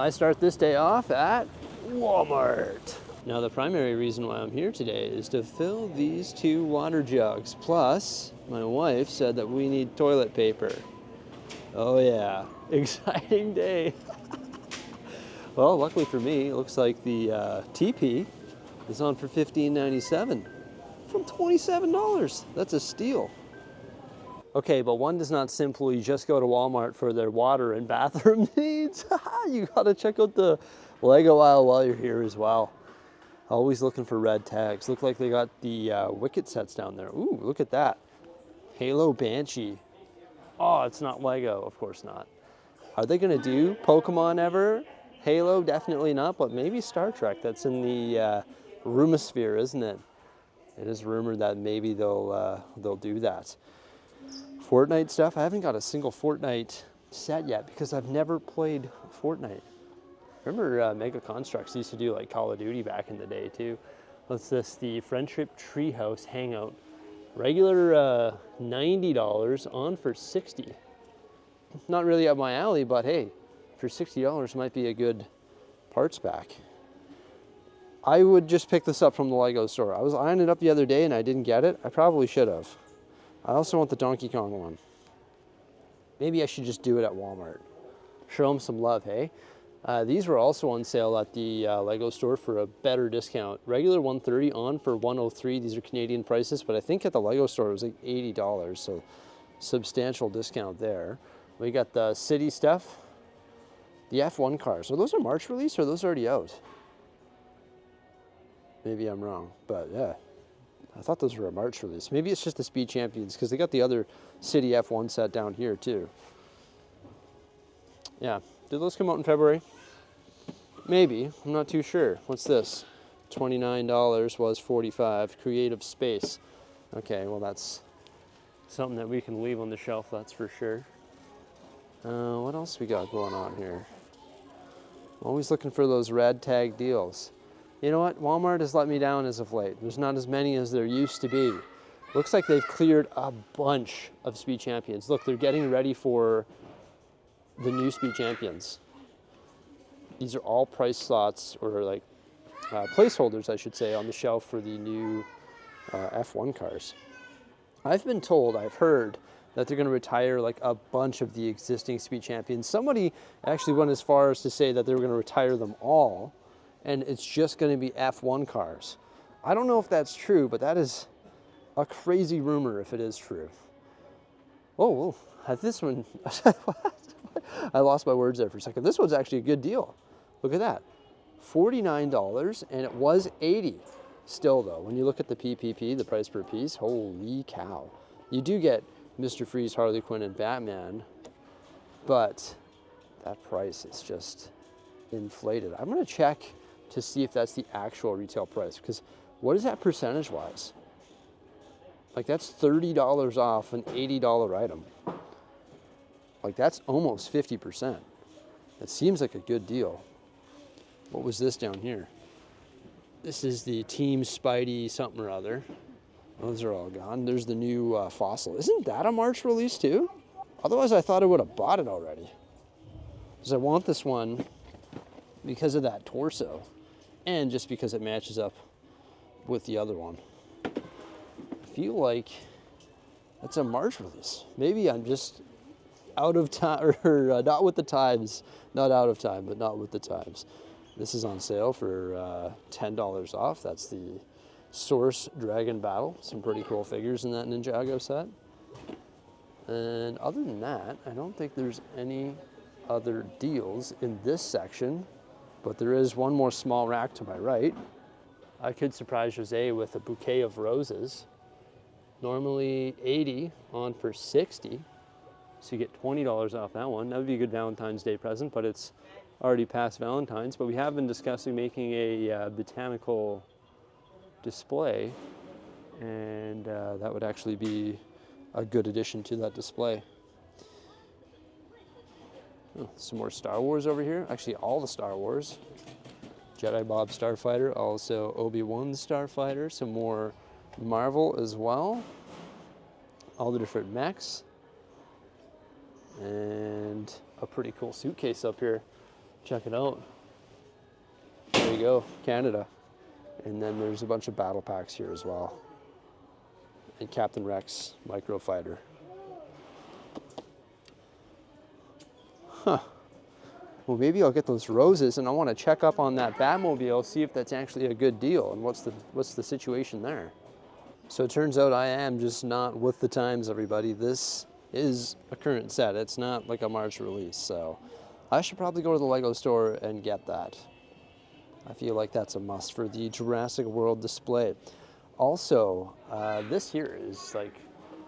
I start this day off at Walmart. Now the primary reason why I'm here today is to fill these 2 water jugs. Plus, my wife said that we need toilet paper. Oh yeah, exciting day. Well, luckily for me, it looks like the TP is on for $15.97 from $27. That's a steal. Okay, but one does not simply just go to Walmart for their water and bathroom needs. You gotta check out the Lego aisle while you're here as well. Always looking for red tags. Look like they got the Wicket sets down there. Ooh, look at that. Halo Banshee. Oh, it's not Lego, of course not. Are they gonna do Pokemon ever? Halo, definitely not, but maybe Star Trek. That's in the Rumosphere, isn't it? It is rumored that maybe they'll do that. Fortnite stuff. I haven't got a single Fortnite set yet because I've never played Fortnite. Remember Mega Constructs used to do like Call of Duty back in the day too. What's this? The Friendship Treehouse Hangout. Regular $90, on for $60. Not really up my alley, but hey, for $60 might be a good parts pack. I would just pick this up from the Lego store. I was eyeing it up the other day and I didn't get it. I probably should have. I also want the Donkey Kong one. Maybe I should just do it at Walmart. Show them some love, hey? These were also on sale at the Lego store for a better discount. Regular $130, on for $103. These are Canadian prices, but I think at the Lego store it was like $80, so substantial discount there. We got the city stuff. The F1 cars. So those are March release or are those already out? Maybe I'm wrong, but yeah. I thought those were a March release. Maybe it's just the Speed Champions because they got the other City F1 set down here too. Yeah, did those come out in February? Maybe, I'm not too sure. What's this? $29 was $45. Creative Space. Okay, well that's something that we can leave on the shelf, that's for sure. What else we got going on here? Always looking for those red tag deals. You know what? Walmart has let me down as of late. There's not as many as there used to be. Looks like they've cleared a bunch of Speed Champions. Look, they're getting ready for the new Speed Champions. These are all price slots, or like placeholders, I should say, on the shelf for the new F1 cars. I've been told, I've heard, that they're going to retire like a bunch of the existing Speed Champions. Somebody actually went as far as to say that they were going to retire them all, and it's just going to be F1 cars. I don't know if that's true, but that is a crazy rumor if it is true. Oh, this one, I lost my words there for a second. This one's actually a good deal. Look at that, $49, and it was $80. Still though, when you look at the PPP, the price per piece, holy cow. You do get Mr. Freeze, Harley Quinn, and Batman, but that price is just inflated. I'm gonna check to see if that's the actual retail price, because what is that percentage-wise? Like that's $30 off an $80 item. Like that's almost 50%. It seems like a good deal. What was this down here? This is the Team Spidey something or other. Those are all gone. There's the new Fossil. Isn't that a March release too? Otherwise I thought I would have bought it already. Because I want this one because of that torso, and just because it matches up with the other one. I feel like that's a March release. Maybe I'm just out of time, or not with the times. Not out of time, but not with the times. This is on sale for $10 off. That's the Source Dragon Battle. Some pretty cool figures in that Ninjago set. And other than that, I don't think there's any other deals in this section, but there is one more small rack to my right. I could surprise Jose with a bouquet of roses. Normally $80, on for $60. So you get $20 off that one. That would be a good Valentine's Day present, but it's already past Valentine's. But we have been discussing making a botanical display, and that would actually be a good addition to that display. Oh, some more Star Wars over here. Actually, all the Star Wars. Jedi Bob Starfighter, also Obi-Wan Starfighter. Some more Marvel as well. All the different mechs. And a pretty cool suitcase up here. Check it out. There you go, Canada. And then there's a bunch of battle packs here as well. And Captain Rex Microfighter. Huh. Well, maybe I'll get those roses, and I want to check up on that Batmobile, see if that's actually a good deal, and what's the situation there. So it turns out I am just not with the times, everybody. This is a current set. It's not like a March release, so I should probably go to the Lego store and get that. I feel like that's a must for the Jurassic World display. Also, this here is like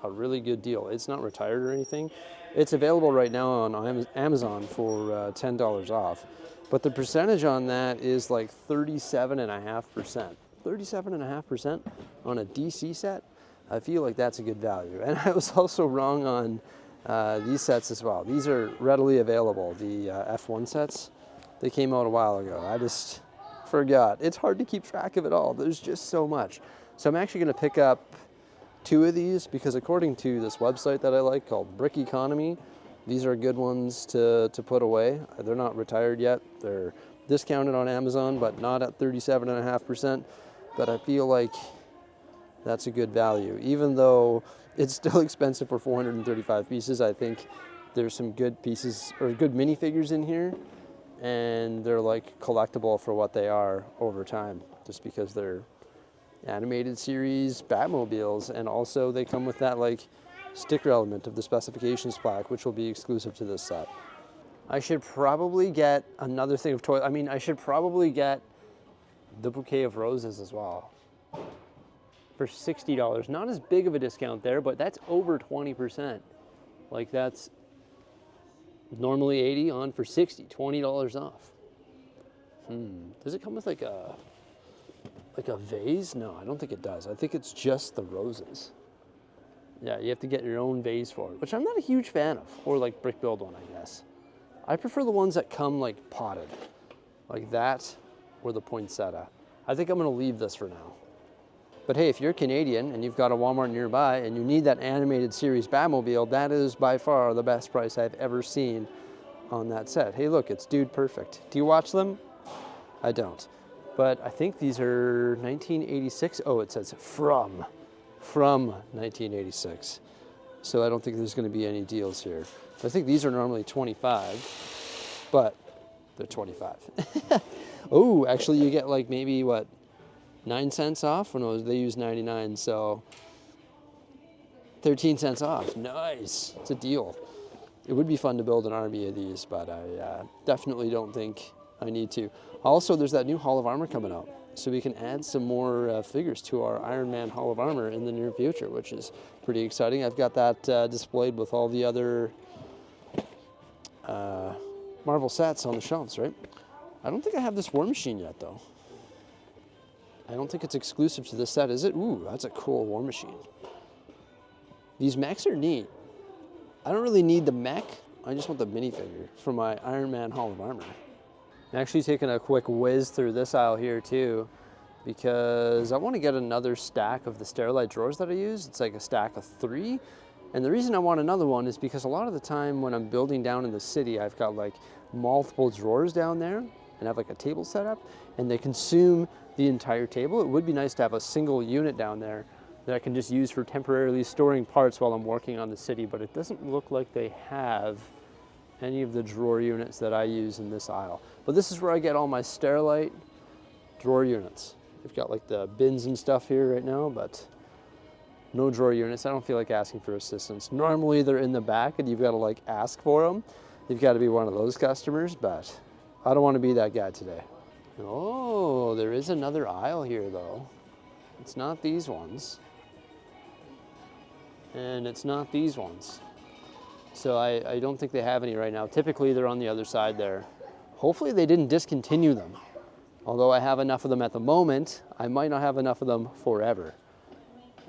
a really good deal. It's not retired or anything. It's available right now on Amazon for $10 off, but the percentage on that is like 37.5%. 37.5% on a DC set. I feel like that's a good value. And I was also wrong on these sets as well. These are readily available, the F1 sets. They came out a while ago. I just forgot. It's hard to keep track of it all. There's just so much. So I'm actually going to pick up 2 of these because according to this website that I like called Bricksie, these are good ones to put away. They're not retired yet. They're discounted on Amazon, but not at 37.5%. But I feel like that's a good value. Even though it's still expensive for 435 pieces, I think there's some good pieces or good minifigures in here, and they're like collectible for what they are over time, just because they're animated series Batmobiles, and also they come with that like sticker element of the specifications plaque, which will be exclusive to this set. I should probably get another thing of toys. I mean, I should probably get the bouquet of roses as well for $60. Not as big of a discount there, but that's over 20%. Like that's normally $80 on for $60, $20 off. Does it come with like a vase? No, I don't think it does. I think it's just the roses. Yeah, you have to get your own vase for it, which I'm not a huge fan of, or like brick build one, I guess. I prefer the ones that come like potted, like that or the poinsettia. I think I'm gonna leave this for now. But hey, if you're Canadian and you've got a Walmart nearby and you need that animated series Batmobile, that is by far the best price I've ever seen on that set. Hey look, it's Dude Perfect. Do you watch them? I don't. But I think these are 1986. Oh, it says from 1986. So I don't think there's going to be any deals here. I think these are normally 25, but they're 25. Oh, actually you get like maybe what, 9 cents off? When they use 99, so 13 cents off. Nice. It's a deal. It would be fun to build an army of these, but I definitely don't think I need to. Also, there's that new Hall of Armor coming out, so we can add some more figures to our Iron Man Hall of Armor in the near future, which is pretty exciting. I've got that displayed with all the other Marvel sets on the shelves, right? I don't think I have this War Machine yet, though. I don't think it's exclusive to this set, is it? Ooh, that's a cool War Machine. These mechs are neat. I don't really need the mech. I just want the minifigure for my Iron Man Hall of Armor. I'm actually taking a quick whiz through this aisle here too, because I want to get another stack of the Sterilite drawers that I use. It's like a stack of 3. And the reason I want another one is because a lot of the time when I'm building down in the city, I've got like multiple drawers down there and I have like a table set up and they consume the entire table. It would be nice to have a single unit down there that I can just use for temporarily storing parts while I'm working on the city, but it doesn't look like they have any of the drawer units that I use in this aisle. But this is where I get all my Sterilite drawer units. They've got like the bins and stuff here right now, but no drawer units. I don't feel like asking for assistance. Normally they're in the back and you've got to like ask for them. You've got to be one of those customers, but I don't want to be that guy today. Oh, there is another aisle here though. It's not these ones. And it's not these ones. So I don't think they have any right now. Typically they're on the other side there. Hopefully they didn't discontinue them. Although I have enough of them at the moment, I might not have enough of them forever.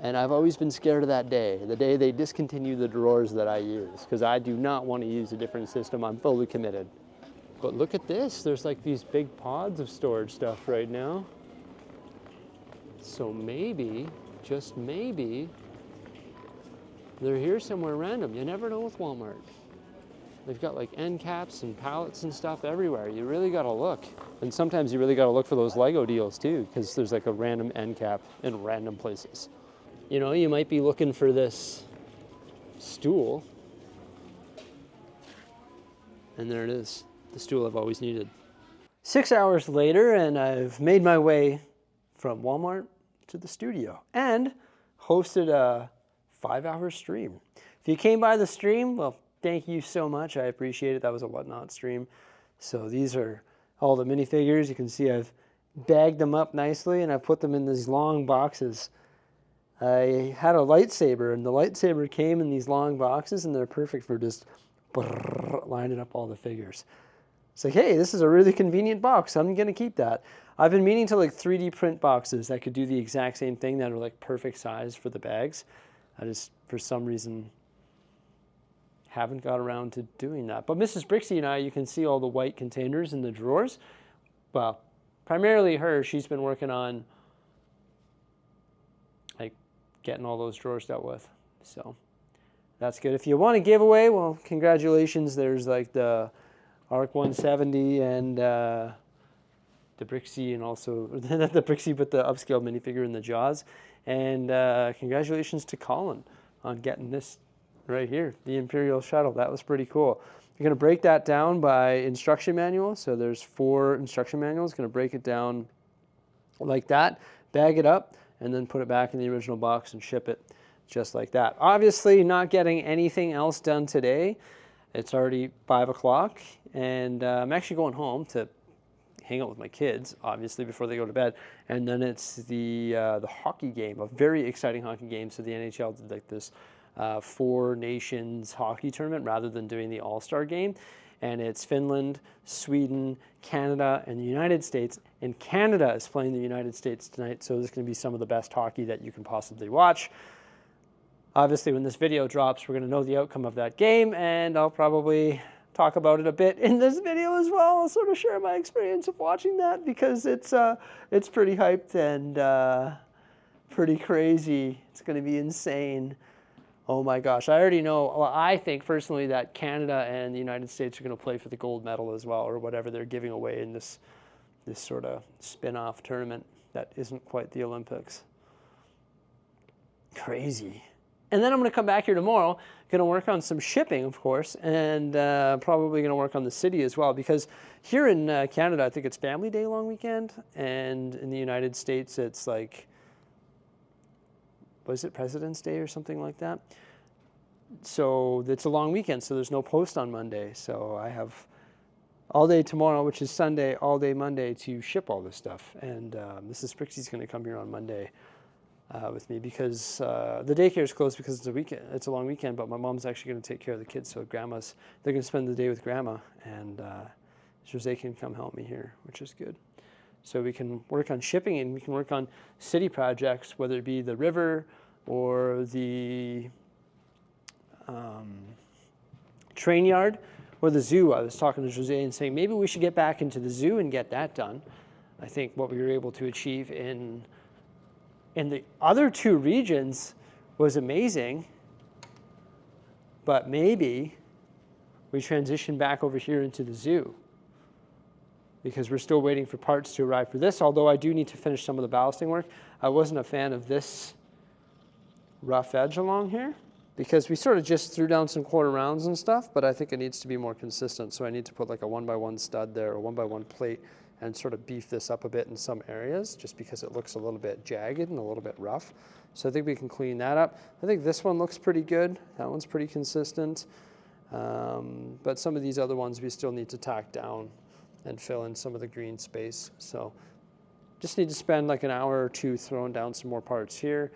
And I've always been scared of that day, the day they discontinue the drawers that I use, because I do not want to use a different system. I'm fully committed. But look at this. There's like these big pods of storage stuff right now. So maybe, just maybe, they're here somewhere random. You never know with Walmart. They've got like end caps and pallets and stuff everywhere. You really gotta look. And sometimes you really gotta look for those Lego deals too, because there's like a random end cap in random places. You know, you might be looking for this stool. And there it is, the stool I've always needed. 6 hours later, and I've made my way from Walmart to the studio and hosted a 5-hour stream. If you came by the stream, well, thank you so much. I appreciate it. That was a Whatnot stream. So these are all the minifigures. You can see I've bagged them up nicely and I've put them in these long boxes. I had a lightsaber, and the lightsaber came in these long boxes, and they're perfect for just lining up all the figures. It's like, hey, this is a really convenient box. I'm going to keep that. I've been meaning to like 3D print boxes that could do the exact same thing, that are like perfect size for the bags. I just, for some reason, haven't got around to doing that. But Mrs. Bricksie and I, you can see all the white containers in the drawers. Well, primarily her. She's been working on like getting all those drawers dealt with. So that's good. If you want a giveaway, well, congratulations. There's like the ARC 170 and the Bricksie, and also, not the Bricksie, but the upscale minifigure in the Jaws. And congratulations to Colin on getting this right here, the Imperial Shuttle. That was pretty cool. You're going to break that down by instruction manual. So there's 4 instruction manuals. Going to break it down like that, bag it up, and then put it back in the original box and ship it just like that. Obviously not getting anything else done today. It's already 5 o'clock, and I'm actually going home to hang out with my kids, obviously, before they go to bed. And then it's the hockey game, a very exciting hockey game. So the NHL did like this 4 nations hockey tournament rather than doing the All-Star game. And it's Finland, Sweden, Canada, and the United States. And Canada is playing the United States tonight, so there's going to be some of the best hockey that you can possibly watch. Obviously, when this video drops, we're going to know the outcome of that game, and I'll probably talk about it a bit in this video as well. I'll sort of share my experience of watching that, because it's pretty hyped and pretty crazy. It's going to be insane. Oh my gosh, I already know. Well, I think personally that Canada and the United States are going to play for the gold medal as well, or whatever they're giving away in this sort of spin-off tournament that isn't quite the Olympics. Crazy. And then I'm going to come back here tomorrow, going to work on some shipping, of course, and probably going to work on the city as well, because here in Canada, I think it's Family Day long weekend, and in the United States, it's like, was it President's Day or something like that? So it's a long weekend, so there's no post on Monday. So I have all day tomorrow, which is Sunday, all day Monday to ship all this stuff. And Mrs. Bricksie's going to come here on Monday with me, because the daycare is closed because it's a weekend. It's a long weekend, but my mom's actually going to take care of the kids. So they're going to spend the day with Grandma, and Jose can come help me here, which is good. So we can work on shipping, and we can work on city projects, whether it be the river or the train yard or the zoo. I was talking to Jose and saying maybe we should get back into the zoo and get that done. I think what we were able to achieve in the other 2 regions was amazing, but maybe we transition back over here into the zoo, because we're still waiting for parts to arrive for this, although I do need to finish some of the ballasting work. I wasn't a fan of this rough edge along here, because we sort of just threw down some quarter rounds and stuff, but I think it needs to be more consistent. So I need to put like a 1x1 stud there, or 1x1 plate, and sort of beef this up a bit in some areas, just because it looks a little bit jagged and a little bit rough. So I think we can clean that up. I think this one looks pretty good. That one's pretty consistent. But some of these other ones we still need to tack down and fill in some of the green space. So just need to spend like an hour or 2 throwing down some more parts here.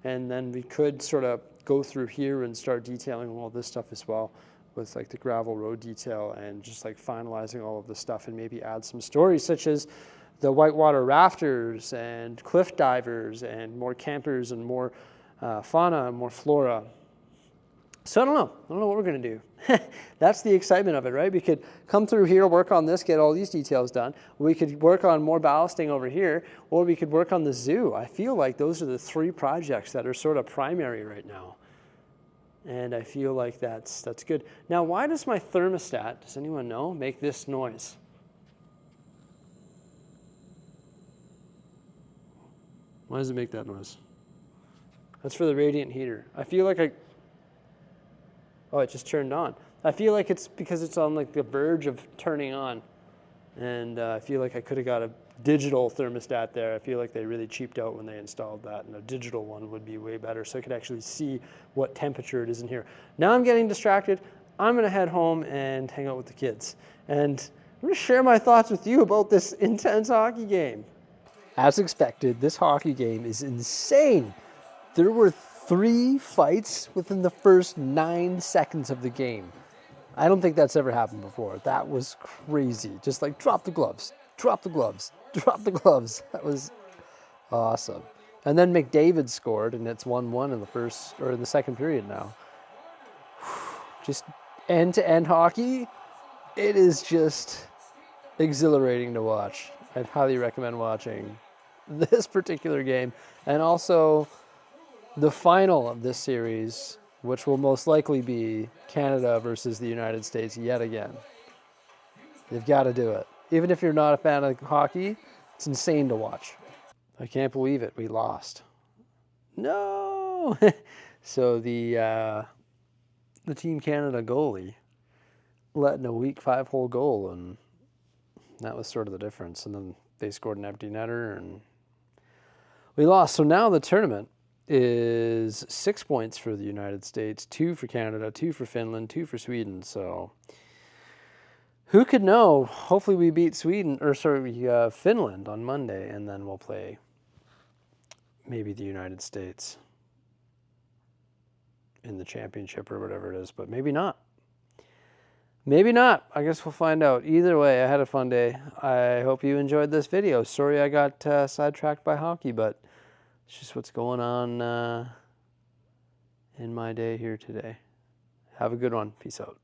And then we could sort of go through here and start detailing all this stuff as well, with like the gravel road detail, and just like finalizing all of the stuff, and maybe add some stories such as the whitewater rafters and cliff divers and more campers and more fauna and more flora. So I don't know what we're going to do. That's the excitement of it, right? We could come through here, work on this, get all these details done. We could work on more ballasting over here, or we could work on the zoo. I feel like those are the 3 projects that are sort of primary right now. And I feel like that's good. Now, why does my thermostat, does anyone know, make this noise? Why does it make that noise? That's for the radiant heater. I feel like oh, it just turned on. I feel like it's because it's on like the verge of turning on. And I feel like I could have got a digital thermostat there. I feel like they really cheaped out when they installed that, and a digital one would be way better so I could actually see what temperature it is in here. Now I'm getting distracted. I'm gonna head home and hang out with the kids. And I'm gonna share my thoughts with you about this intense hockey game. As expected, this hockey game is insane. There were 3 fights within the first 9 seconds of the game. I don't think that's ever happened before. That was crazy. Just like drop the gloves, drop the gloves, drop the gloves. That was awesome. And then McDavid scored, and it's 1-1 in the first or in the second period now. Just end-to-end hockey. It is just exhilarating to watch. I'd highly recommend watching this particular game, and also the final of this series, which will most likely be Canada versus the United States yet again. You've got to do it. Even if you're not a fan of hockey, it's insane to watch. I can't believe it. We lost. No! So the Team Canada goalie let in a weak 5-hole goal, and that was sort of the difference. And then they scored an empty netter, and we lost. So now the tournament is 6 points for the United States, 2 for Canada, 2 for Finland, 2 for Sweden. So who could know? Hopefully we beat Finland on Monday, and then we'll play maybe the United States in the championship or whatever it is, but maybe not. Maybe not. I guess we'll find out. Either way, I had a fun day. I hope you enjoyed this video. Sorry I got sidetracked by hockey, but it's just what's going on in my day here today. Have a good one. Peace out.